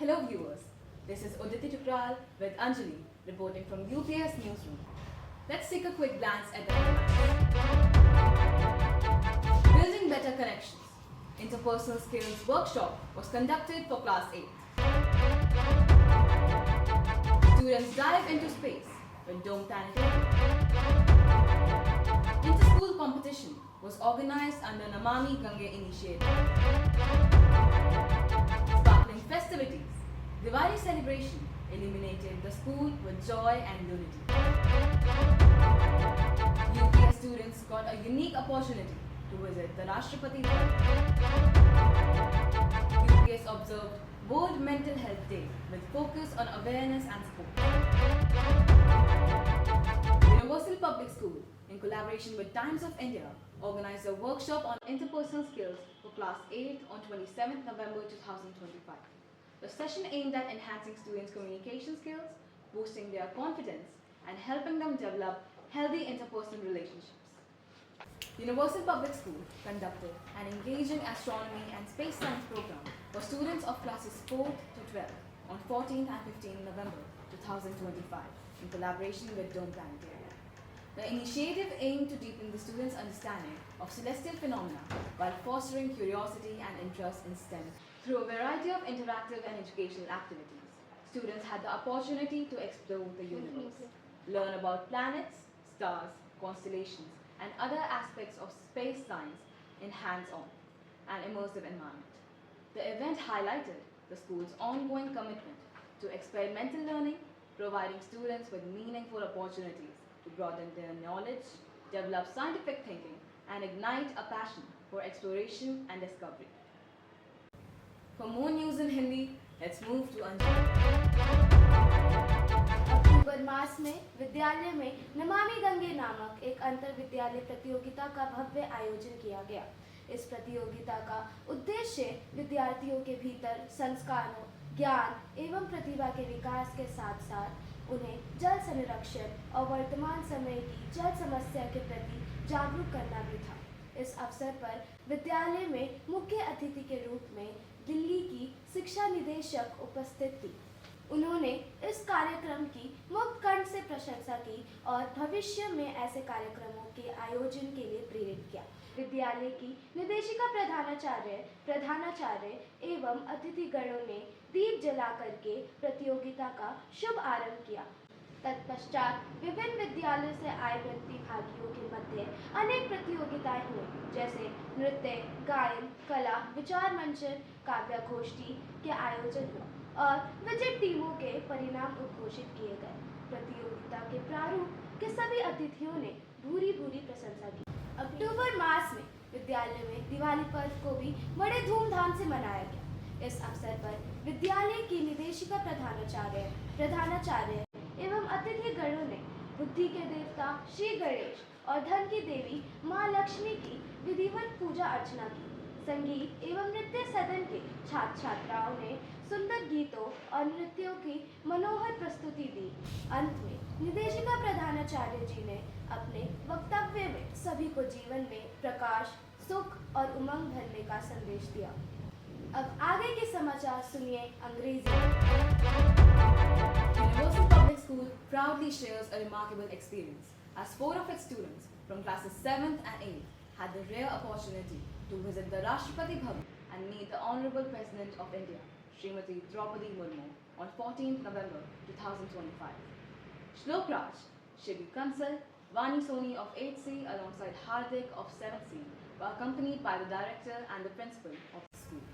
Hello viewers, this is Uditi Tukral with Anjali reporting from UPS Newsroom. Let's take a quick glance at the headlines. Building better connections. Interpersonal skills workshop was conducted for class 8. Students dive into space with Dome Planetarium. Inter-school competition was organized under Namami Gange initiative. Sparkling festivities. Diwali celebration illuminated the school with joy and unity. UPS students got a unique opportunity to visit the Rashtrapati Bhavan. UPS observed World Mental Health Day with focus on awareness and support. Universal Public School, in collaboration with Times of India, organized a workshop on interpersonal skills for Class 8 on 27th November 2025. The session aimed at enhancing students' communication skills, boosting their confidence, and helping them develop healthy interpersonal relationships. Universal Public School conducted an engaging astronomy and space science program for students of classes 4th to 12th on 14th and 15th November 2025 in collaboration with Dome Planetarium. The initiative aimed to deepen the students' understanding of celestial phenomena while fostering curiosity and interest in STEM. Through a variety of interactive and educational activities, students had the opportunity to explore the universe, learn about planets, stars, constellations, and other aspects of space science in hands-on and immersive environment. The event highlighted the school's ongoing commitment to experimental learning, providing students with meaningful opportunities to broaden their knowledge, develop scientific thinking, and ignite a passion for exploration and discovery. For more news in Hindi, let's move to Anjali. अक्टूबर मास में विद्यालय में नमामि गंगे नामक एक अंतर विद्यालय प्रतियोगिता का भव्य आयोजन किया गया। इस प्रतियोगिता का उद्देश्य विद्यार्थियों के भीतर संस्कारों, ज्ञान एवं प्रतिभा के विकास के साथ साथ उन्हें जल संरक्षण और वर्तमान समय की जल समस्या के प्रति जागरूक करना भी था। इस अवसर पर विद्यालय में मुख्य अतिथि के रूप में दिल्ली की शिक्षा निदेशक उपस्थित थी। उन्होंने इस कार्यक्रम की मुक्त कंठ से प्रशंसा की और भविष्य में ऐसे कार्यक्रमों के आयोजन के लिए प्रेरित किया। विद्यालय की निदेशिका प्रधानाचार्य एवं अतिथिगणों ने दीप जला करके प्रतियोगिता का शुभ आरंभ किया। तत्पश्चात विभिन्न विद्यालयों से आए प्रतिभागियों के मध्य अनेक प्रतियोगिताएं हुई, जैसे नृत्य, गायन, कला, विचार मंचन, काव्यगोष्ठी के आयोजन हुआ और विजेत टीमों के परिणाम उद्घोषित किए गए। प्रतियोगिता के प्रारूप के सभी अतिथियों ने भूरी प्रशंसा की। अक्टूबर मास में विद्यालय में दिवाली पर्व को भी बड़े धूमधाम से मनाया गया। इस अवसर पर विद्यालय की निदेशिका प्रधानाचार्य एवं अतिथि गणों ने बुद्धि के देवता श्री गणेश और धन की देवी माँ लक्ष्मी की विधिवत पूजा अर्चना की। संगीत एवं नृत्य सदन के छात्र छात्राओं ने सुंदर गीतों और नृत्यों की मनोहर प्रस्तुति दी। अंत में निदेशिका प्रधानाचार्य जी ने अपने वक्तव्य में सभी को जीवन में प्रकाश, सुख और उमंग भरने का संदेश दिया। अब आगे के समाचार सुनिए अंग्रेजी में। Universal Public School proudly shares a remarkable experience as 4 of its students from classes 7th and 8th had the rare opportunity to visit the Rashtrapati Bhavan and meet the Honorable President of India, Srimati Draupadi Murmu, on 14th November 2025. Shlok Raj, Shivi Kansal, Vani Soni of 8C alongside Hardik of 7C were accompanied by the director and the principal of the school.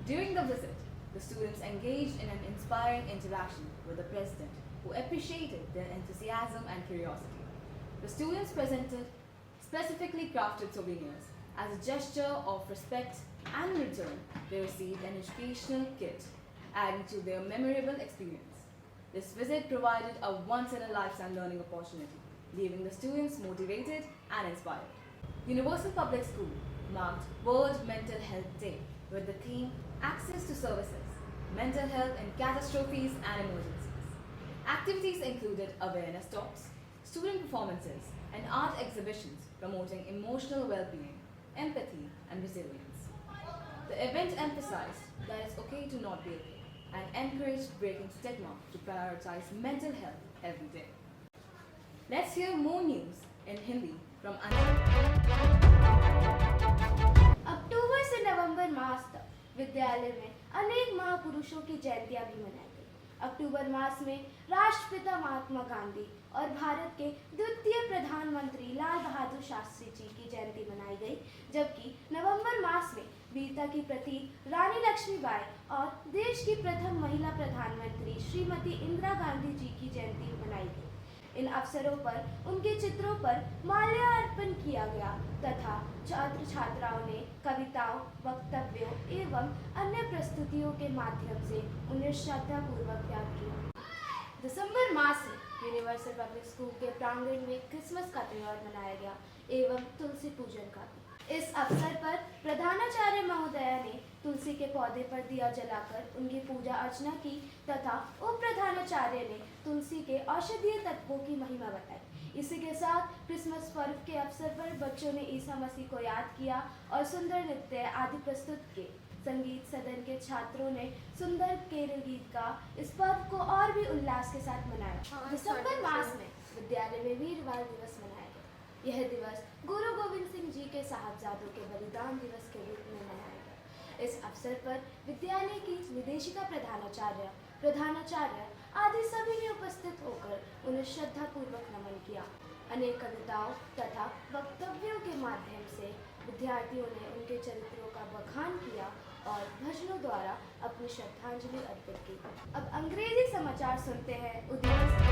During the visit, the students engaged in an inspiring interaction with the president, who appreciated their enthusiasm and curiosity. The students presented specifically crafted souvenirs as a gesture of respect, and in return, they received an educational kit, adding to their memorable experience. This visit provided a once-in-a-lifetime learning opportunity, leaving the students motivated and inspired. Universal Public School marked World Mental Health Day with the theme Access to Services, Mental Health in Catastrophes and Emergencies. Activities included awareness talks, student performances, and art exhibitions promoting emotional well-being, empathy, and resilience. The event emphasized that it's okay to not be okay, and encouraged breaking stigma to prioritize mental health every day. Let's hear more news in Hindi from अक्टूबर से नवंबर मास तक विद्यालय में अनेक महापुरुषों की जयंतियां भी मनाई गई। अक्टूबर मास में राष्ट्रपिता महात्मा गांधी और भारत के द्वितीय प्रधानमंत्री लाल बहादुर शास्त्री जी की जयंती मनाई गई, जबकि नवंबर मास में वीरता की प्रतीक रानी लक्ष्मीबाई और देश की प्रथम महिला प्रधानमंत्री श्रीमती इंदिरा गांधी जी की जयंती मनाई गई। इन अवसरों पर उनके चित्रों पर माल्यार्पण किया गया तथा छात्र छात्राओं ने कविताओं, वक्तव्यों एवं अन्य प्रस्तुतियों के माध्यम से उन्हें श्रद्धापूर्वक याद किया। दिसंबर मास में यूनिवर्सल पब्लिक स्कूल के प्रांगण में क्रिसमस का त्यौहार मनाया गया एवं तुलसी पूजन का भी। इस अवसर पर प्रधानाचार्य महोदया ने तुलसी के पौधे पर दिया जलाकर उनकी पूजा अर्चना की तथा उप प्रधानाचार्य ने तुलसी के औषधीय तत्वों की महिमा बताई। इसी के साथ क्रिसमस पर्व के अवसर पर बच्चों ने ईसा मसीह को याद किया और सुंदर नृत्य आदि प्रस्तुत किए। संगीत सदन के छात्रों ने सुंदर केरल गीत का इस पर्व को और भी उल्लास के साथ मनाया। दिसंबर मास में विद्यालय में वीर बाल दिवस मनाया गया। यह दिवस गुरु गोविंद सिंह जी के साहबजादों के बलिदान दिवस के रूप में मनाया गया। इस अवसर पर विद्यालय की निदेशिका प्रधानाचार्य आदि सभी ने उपस्थित होकर उन्हें श्रद्धापूर्वक नमन किया। अनेक कविताओं तथा वक्तव्यों के माध्यम से विद्यार्थियों ने उनके चरित्रों का बखान किया और भजनों द्वारा अपनी श्रद्धांजलि अर्पित की। अब अंग्रेजी समाचार सुनते हैं उदय से।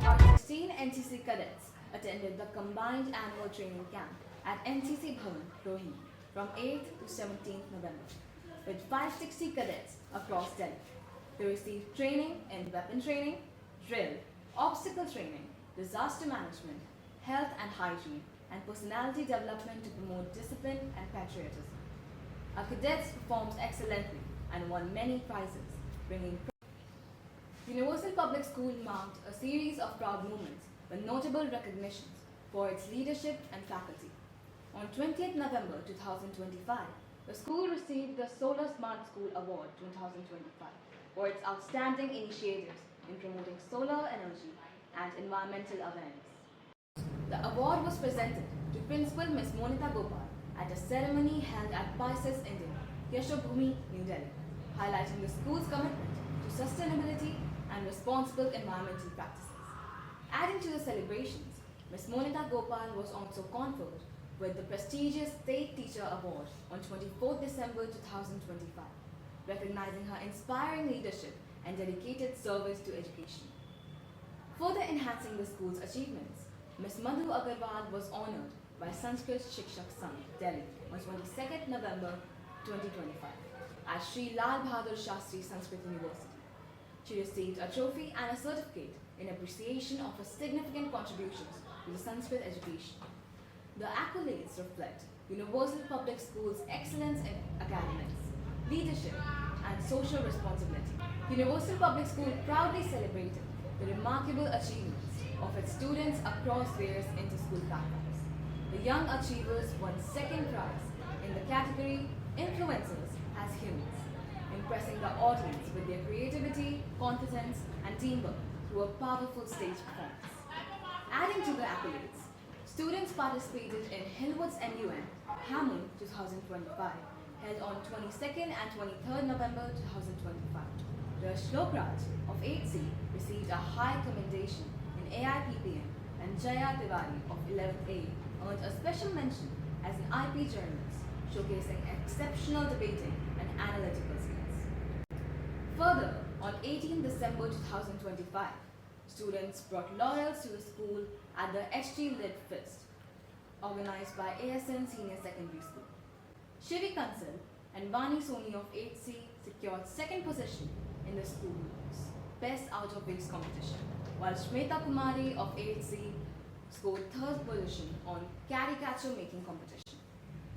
Our 16 NCC cadets attended the combined annual training camp at NCC Bhavan, Rohini from 8th to 17th November with 560 cadets across Delhi. They received training in weapon training, drill, obstacle training, disaster management, health and hygiene, and personality development to promote discipline and patriotism. Our cadets performed excellently and won many prizes, bringing Universal Public School marked a series of proud moments with notable recognitions for its leadership and faculty. On 20th November 2025, the school received the Solar Smart School Award 2025 for its outstanding initiatives in promoting solar energy and environmental awareness. The award was presented to Principal Ms. Monita Gopal at a ceremony held at Pisces India, Yashobhumi, New Delhi, highlighting the school's commitment to sustainability and responsible environmental practices. Adding to the celebrations, Ms. Monita Gopal was also conferred with the prestigious State Teacher Award on 24 December 2025, recognizing her inspiring leadership and dedicated service to education. Further enhancing the school's achievements, Ms. Madhu Agarwal was honored by Sanskrit Shikshak Sangh, Delhi on 22nd November 2025 at Sri Lal Bahadur Shastri Sanskrit University. She received a trophy and a certificate in appreciation of her significant contributions to the Sanskrit education. The accolades reflect Universal Public School's excellence in academics, leadership, and social responsibility. Universal Public School proudly celebrated the remarkable achievements of its students across various inter-school platforms. The young achievers won second prize in the category Influencers as Humans, impressing the audience with their creativity, confidence, and teamwork through a powerful stage performance. Adding to the accolades, students participated in Hillwood's NUN, Hammond 2025, held on 22nd and 23rd November 2025. The Shlokraj of 8C received a high commendation in AIPPM, and Jaya Tiwari of 11th A earned a special mention as an IP journalist, showcasing exceptional debating and analytical skills. Further, on 18 December 2025, students brought laurels to the school at the HT Lit Fest, organized by ASN Senior Secondary School. Shivi Kansal and Vani Soni of 8C secured second position in the school's Best Out of Base competition, while Shmeta Kumari of 8C scored third position on caricature making competition.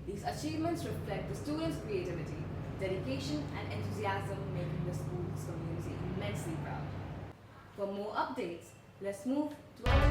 These achievements reflect the students' creativity, dedication, and enthusiasm, making the school's community immensely proud. For more updates, Let's move to our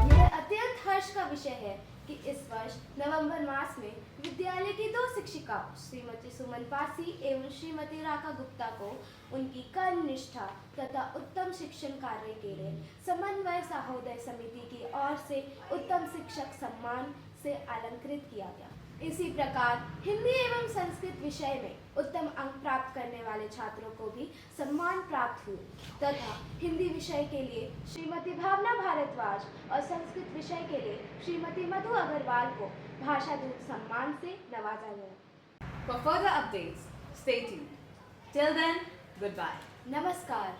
यह अत्यंत हर्ष का विषय है कि इस वर्ष नवंबर मास में विद्यालय की दो शिक्षिकाओं श्रीमती सुमन पासी एवं श्रीमती राका गुप्ता को उनकी कर्म निष्ठा तथा उत्तम शिक्षण कार्य के लिए समन्वय सहोदय समिति की ओर से उत्तम शिक्षक सम्मान से अलंकृत किया गया। इसी प्रकार हिंदी एवं संस्कृत विषय में उत्तम अंक प्राप्त करने वाले छात्रों को भी सम्मान प्राप्त हुए तथा हिंदी विषय के लिए श्रीमती भावना भारद्वाज और संस्कृत विषय के लिए श्रीमती मधु अग्रवाल को भाषा दूत सम्मान से नवाजा गया। For further updates, stay tuned. Till then, goodbye. नमस्कार।